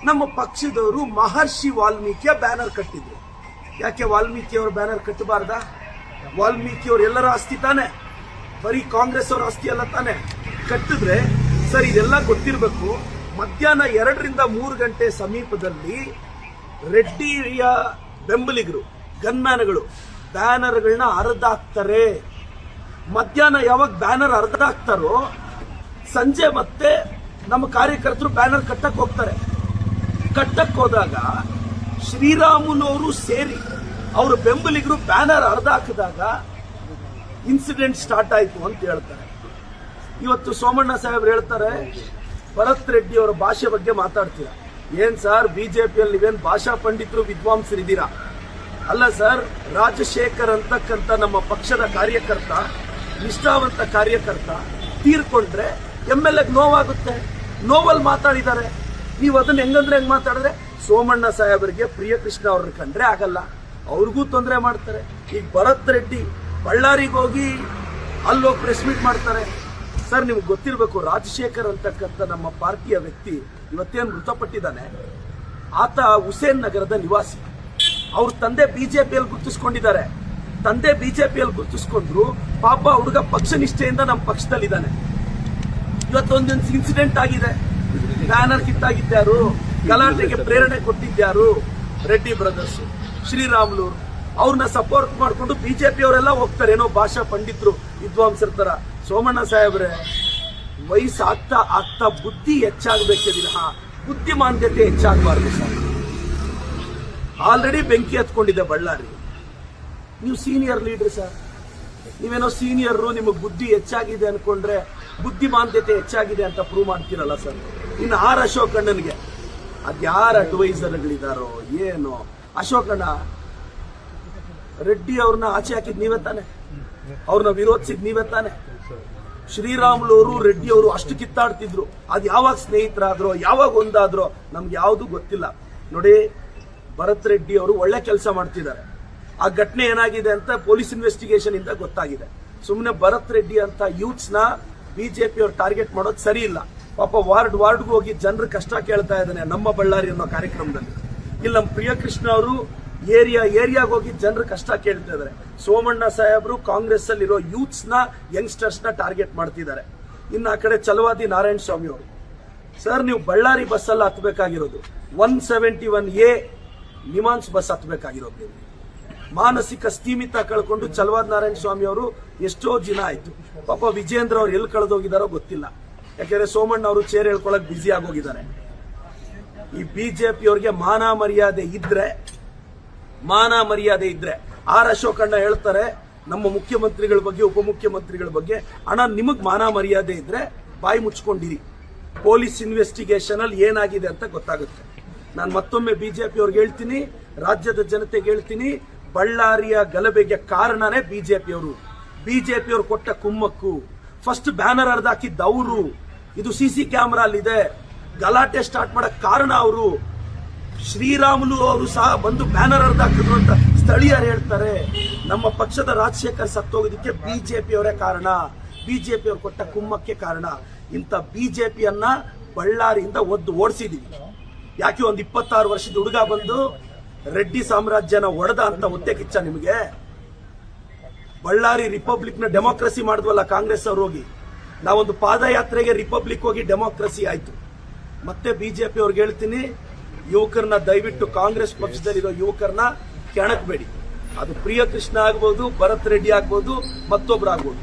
ನಮ್ಮ ಪಕ್ಷದವರು ಮಹರ್ಷಿ ವಾಲ್ಮೀಕಿಯ ಬ್ಯಾನರ್ ಕಟ್ಟಿದ್ರು. ಯಾಕೆ ವಾಲ್ಮೀಕಿ ಅವರು ಬ್ಯಾನರ್ ಕಟ್ಟಬಾರ್ದ? ವಾಲ್ಮೀಕಿ ಅವರು ಎಲ್ಲರ ಆಸ್ತಿ ತಾನೆ, ಬರೀ ಕಾಂಗ್ರೆಸ್ ಅವರ ಆಸ್ತಿ ಅಲ್ಲ ತಾನೆ. ಕಟ್ಟಿದ್ರೆ ಸರ್ ಇದೆಲ್ಲ ಗೊತ್ತಿರಬೇಕು. ಮಧ್ಯಾಹ್ನ 2 ರಿಂದ 3 ಗಂಟೆ ಸಮೀಪದಲ್ಲಿ ರೆಡ್ಡಿಯ ಬೆಂಬಲಿಗರು ಗನ್ಮ್ಯಾನ್ಗಳು ಬ್ಯಾನರ್ಗಳನ್ನ ಹರಿದಾಕ್ತಾರೆ. ಮಧ್ಯಾಹ್ನ ಯಾವಾಗ ಬ್ಯಾನರ್ ಹರಿದಾಕ್ತಾರೋ ಸಂಜೆ ಮತ್ತೆ ನಮ್ಮ ಕಾರ್ಯಕರ್ತರು ಬ್ಯಾನರ್ ಕಟ್ಟಕ್ ಹೋಗ್ತಾರೆ. ಕಟ್ಟಕ್ ಹೋದಾಗ ಶ್ರೀರಾಮುಲವರು ಸೇರಿ ಅವರ ಬೆಂಬಲಿಗರು ಬ್ಯಾನರ್ ಹರಿದಾಕಿದಾಗ ಇನ್ಸಿಡೆಂಟ್ ಸ್ಟಾರ್ಟ್ ಆಯ್ತು ಅಂತ ಹೇಳ್ತಾರೆ. ಇವತ್ತು ಸೋಮಣ್ಣ ಸಾಹೇಬ್ರು ಹೇಳ್ತಾರೆ, ಭರತ್ ರೆಡ್ಡಿ ಅವರ ಭಾಷೆ ಬಗ್ಗೆ ಮಾತಾಡ್ತೀರಾ. ಏನ್ ಸರ್, ಬಿಜೆಪಿಯಲ್ಲಿ ನೀವೇನ್ ಭಾಷಾ ಪಂಡಿತರು ವಿದ್ವಾಂಸರಿದ್ದೀರಾ? ಅಲ್ಲ ಸರ್, ರಾಜಶೇಖರ್ ಅಂತಕ್ಕಂಥ ನಮ್ಮ ಪಕ್ಷದ ಕಾರ್ಯಕರ್ತ, ನಿಷ್ಠಾವಂತ ಕಾರ್ಯಕರ್ತ ತೀರ್ಕೊಂಡ್ರೆ MLA ನೋವಾಗುತ್ತೆ. ನೋವಲ್ಲಿ ಮಾತಾಡಿದ್ದಾರೆ. ನೀವು ಅದನ್ನ ಹೆಂಗಂದ್ರೆ ಹೆಂಗ್ ಮಾತಾಡಿದ್ರೆ ಸೋಮಣ್ಣ ಸಾಹೇಬರಿಗೆ ಪ್ರಿಯಕೃಷ್ಣ ಅವ್ರನ್ನ ಕಂಡ್ರೆ ಆಗಲ್ಲ, ಅವ್ರಿಗೂ ತೊಂದರೆ ಮಾಡ್ತಾರೆ. ಈಗ ಭರತ್ ರೆಡ್ಡಿ ಬಳ್ಳಾರಿಗೆ ಹೋಗಿ ಅಲ್ಲೋಗಿ ಪ್ರೆಸ್ ಮೀಟ್ ಮಾಡ್ತಾರೆ. ಸರ್ ನಿಮ್ಗೆ ಗೊತ್ತಿರಬೇಕು, ರಾಜಶೇಖರ್ ಅಂತಕ್ಕಂಥ ನಮ್ಮ ಪಾರ್ಟಿಯ ವ್ಯಕ್ತಿ ಇವತ್ತೇನು ಮೃತಪಟ್ಟಿದ್ದಾನೆ, ಆತ ಹುಸೇನ್ ನಗರದ ನಿವಾಸಿ. ಅವ್ರ ತಂದೆ ಬಿಜೆಪಿಯಲ್ಲಿ ಗುರುತಿಸ್ಕೊಂಡಿದ್ದಾರೆ. ತಂದೆ ಬಿಜೆಪಿಯಲ್ಲಿ ಗುರುತಿಸ್ಕೊಂಡ್ರು, ಪಾಪ ಹುಡುಗ ಪಕ್ಷ ನಿಷ್ಠೆಯಿಂದ ನಮ್ಮ ಪಕ್ಷದಲ್ಲಿದ್ದಾನೆ. ಇವತ್ತೊಂದು ಇನ್ಸಿಡೆಂಟ್ ಆಗಿದೆ. ಬ್ಯಾನರ್ ಕಿತ್ತಾಗಿದ್ದಾರು, ಗಲಾಟೆಗೆ ಪ್ರೇರಣೆ ಕೊಟ್ಟಿದ್ಯಾರು? ರೆಡ್ಡಿ ಬ್ರದರ್ಸ್, ಶ್ರೀರಾಮುಲು ಅವ್ರನ್ನ ಸಪೋರ್ಟ್ ಮಾಡಿಕೊಂಡು ಬಿಜೆಪಿ ಅವರೆಲ್ಲ ಹೋಗ್ತಾರೆ, ಏನೋ ಭಾಷಾ ಪಂಡಿತರು ವಿದ್ವಾಂಸರ ತರ. ಸೋಮಣ್ಣ ಸಾಹೇಬ್ರೆ, ವಯಸ್ಸು ಆಗ್ತಾ ಬುದ್ಧಿ ಹೆಚ್ಚಾಗಬೇಕೇ ವಿನಃ ಬುದ್ಧಿಮಾಂದ್ಯತೆ ಹೆಚ್ಚಾಗಬಾರ್ದು ಸರ್. ಆಲ್ರೆಡಿ ಬೆಂಕಿ ಹತ್ಕೊಂಡಿದೆ ಬಳ್ಳಾರಿ. ನೀವು ಸೀನಿಯರ್ ಲೀಡರ್ ಸರ್, ನೀವೇನೋ ಸೀನಿಯರ್, ನಿಮಗೆ ಬುದ್ಧಿ ಹೆಚ್ಚಾಗಿದೆ ಅನ್ಕೊಂಡ್ರೆ ಬುದ್ಧಿಮಾಂದ್ಯತೆ ಹೆಚ್ಚಾಗಿದೆ ಅಂತ ಪ್ರೂವ್ ಮಾಡ್ತೀರಲ್ಲ ಸರ್. ಇನ್ನು ಅಶೋಕಣ್ಣನಿಗೆ ಅದ್ಯಾರ ಅಡ್ವೈಸರ್ಗಳಿದಾರೋ ಏನೋ. ಅಶೋಕಣ್ಣ ರೆಡ್ಡಿ ಅವ್ರನ್ನ ಆಚೆ ಹಾಕಿದ್ ನೀವೇ ತಾನೆ, ಅವ್ರನ್ನ ವಿರೋಧಿಸಿದ್ ನೀವೇ ತಾನೆ. ಶ್ರೀರಾಮುಲು ಅವರು ರೆಡ್ಡಿ ಅವರು ಅಷ್ಟು ಕಿತ್ತಾಡ್ತಿದ್ರು. ಅದ್ ಯಾವಾಗ ಸ್ನೇಹಿತರಾದ್ರೋ ಯಾವಾಗ ಒಂದಾದ್ರೋ ನಮ್ಗೆ ಯಾವ್ದು ಗೊತ್ತಿಲ್ಲ. ನೋಡಿ, ಭರತ್ ರೆಡ್ಡಿ ಅವರು ಒಳ್ಳೆ ಕೆಲಸ ಮಾಡ್ತಿದ್ದಾರೆ. ಆ ಘಟನೆ ಏನಾಗಿದೆ ಅಂತ ಪೊಲೀಸ್ ಇನ್ವೆಸ್ಟಿಗೇಷನ್ ಇಂದ ಗೊತ್ತಾಗಿದೆ. ಸುಮ್ಮನೆ ಭರತ್ ರೆಡ್ಡಿ ಅಂತ ಯೂತ್ಸ್ ನ ಬಿಜೆಪಿ ಅವ್ರು ಟಾರ್ಗೆಟ್ ಮಾಡೋದು ಸರಿ ಇಲ್ಲ. ಪಾಪ ವಾರ್ಡ್ಗೂ ಹೋಗಿ ಜನರ ಕಷ್ಟ ಕೇಳ್ತಾ ಇದ್ದಾನೆ ನಮ್ಮ ಬಳ್ಳಾರಿ ಅನ್ನೋ ಕಾರ್ಯಕ್ರಮದಲ್ಲಿ. ಇಲ್ಲಿ ನಮ್ಮ ಪ್ರಿಯಕೃಷ್ಣ ಅವರು ಏರಿಯಾಗ ಹೋಗಿ ಜನರ ಕಷ್ಟ ಕೇಳ್ತಾ ಇದ್ದಾರೆ. ಸೋಮಣ್ಣ ಸಾಹೇಬ್ರು ಕಾಂಗ್ರೆಸ್ ಅಲ್ಲಿರೋ ಯೂತ್ಸ್ ನ ಯಂಗ್ಸ್ಟರ್ಸ್ ನ ಟಾರ್ಗೆಟ್ ಮಾಡ್ತಿದ್ದಾರೆ. ಇನ್ನು ಆ ಕಡೆ ಛಲವಾದಿ ನಾರಾಯಣ ಸ್ವಾಮಿ ಅವರು. ಸರ್, ನೀವು ಬಳ್ಳಾರಿ ಬಸ್ ಅಲ್ಲ ಹತ್ಬೇಕಾಗಿರೋದು, 171A ನಿಮಾನ್ಸ್ ಬಸ್ ಹತ್ಬೇಕಾಗಿರೋದು. ನೀವು ಮಾನಸಿಕ ಸ್ಥೀಮಿತ ಕಳ್ಕೊಂಡು ಛಲವಾದಿ ನಾರಾಯಣ ಸ್ವಾಮಿ ಅವರು ಎಷ್ಟೋ ದಿನ ಆಯ್ತು. ಪಾಪ ವಿಜೇಂದ್ರ ಅವ್ರು ಎಲ್ಲಿ ಕಳೆದೋಗಿದಾರೋ ಗೊತ್ತಿಲ್ಲ. ಯಾಕೆಂದ್ರೆ ಸೋಮಣ್ಣ ಅವರು ಚೇರ್ ಹೇಳ್ಕೊಳಕ್ ಬ್ಯುಸಿ ಆಗೋಗಿದ್ದಾರೆ. ಈ ಬಿಜೆಪಿ ಅವ್ರಿಗೆ ಮಾನ ಮರ್ಯಾದೆ ಇದ್ರೆ ಅಶೋಕಣ್ಣ ಹೇಳ್ತಾರೆ ನಮ್ಮ ಮುಖ್ಯಮಂತ್ರಿಗಳ ಬಗ್ಗೆ, ಉಪಮುಖ್ಯಮಂತ್ರಿಗಳ ಬಗ್ಗೆ, ಅಣ್ಣ ನಿಮಗ್ ಮಾನ ಮರ್ಯಾದೆ ಇದ್ರೆ ಬಾಯಿ ಮುಚ್ಕೊಂಡಿರಿ, ಪೊಲೀಸ್ ಇನ್ವೆಸ್ಟಿಗೇಷನ್ ಅಲ್ಲಿ ಏನಾಗಿದೆ ಅಂತ ಗೊತ್ತಾಗುತ್ತೆ. ನಾನು ಮತ್ತೊಮ್ಮೆ ಬಿಜೆಪಿ ಅವ್ರಿಗೆ ಹೇಳ್ತೀನಿ, ರಾಜ್ಯದ ಜನತೆಗೆ ಹೇಳ್ತೀನಿ, ಬಳ್ಳಾರಿಯ ಗಲಭೆಗೆ ಕಾರಣನೇ ಬಿಜೆಪಿ ಅವರು ಕೊಟ್ಟ ಕುಮ್ಮಕ್ಕು. ಫಸ್ಟ್ ಬ್ಯಾನರ್ ಹರಿದಾಕಿದ್ದ ಅವರು, ಇದು CC ಕ್ಯಾಮೆರಾ ಅಲ್ಲಿದೆ. ಗಲಾಟೆ ಸ್ಟಾರ್ಟ್ ಮಾಡಕ್ ಕಾರಣ ಅವರು. ಶ್ರೀರಾಮುಲು ಅವರು ಸಹ ಬಂದು ಬ್ಯಾನರ್ ಹರಿದಾಕಿದ್ರು ಅಂತ ಸ್ಥಳೀಯರು ಹೇಳ್ತಾರೆ. ನಮ್ಮ ಪಕ್ಷದ ರಾಜಶೇಖರ್ ಸತ್ತೋಗೋದಕ್ಕೆ ಬಿಜೆಪಿ ಅವರೇ ಕಾರಣ, ಬಿಜೆಪಿ ಅವರು ಕೊಟ್ಟ ಕುಮ್ಮಕ್ಕೆ ಕಾರಣ. ಇಂಥ ಬಿಜೆಪಿಯನ್ನ ಬಳ್ಳಾರಿಯಿಂದ ಓಡಿಸಿದೀವಿ. ಯಾಕೆ ಒಂದು 26 ವರ್ಷದ ಹುಡುಗ ಬಂದು ರೆಡ್ಡಿ ಸಾಮ್ರಾಜ್ಯನ ಒಡೆದ ಅಂತ ಒತ್ತೆ ಕಿಚ್ಚ ನಿಮಗೆ? ಬಳ್ಳಾರಿ ರಿಪಬ್ಲಿಕ್ ನ ಡೆಮೋಕ್ರಸಿ ಮಾಡಿದ್ವಲ್ಲ ಕಾಂಗ್ರೆಸ್ ಅವ್ರು ಹೋಗಿ. ನಾವೊಂದು ಪಾದಯಾತ್ರೆಗೆ ರಿಪಬ್ಲಿಕ್ ಹೋಗಿ ಡೆಮೋಕ್ರಸಿ ಆಯ್ತು. ಮತ್ತೆ ಬಿಜೆಪಿ ಅವ್ರಿಗೆ ಹೇಳ್ತೀನಿ, ಯುವಕರನ್ನ ದಯವಿಟ್ಟು ಕಾಂಗ್ರೆಸ್ ಪಕ್ಷದಲ್ಲಿರೋ ಯುವಕರನ್ನ ಕೆಣಕಬೇಡಿ. ಅದು ಪ್ರಿಯಕೃಷ್ಣ ಆಗ್ಬೋದು, ಭರತ್ ರೆಡ್ಡಿ ಆಗ್ಬೋದು, ಮತ್ತೊಬ್ರು ಆಗ್ಬೋದು.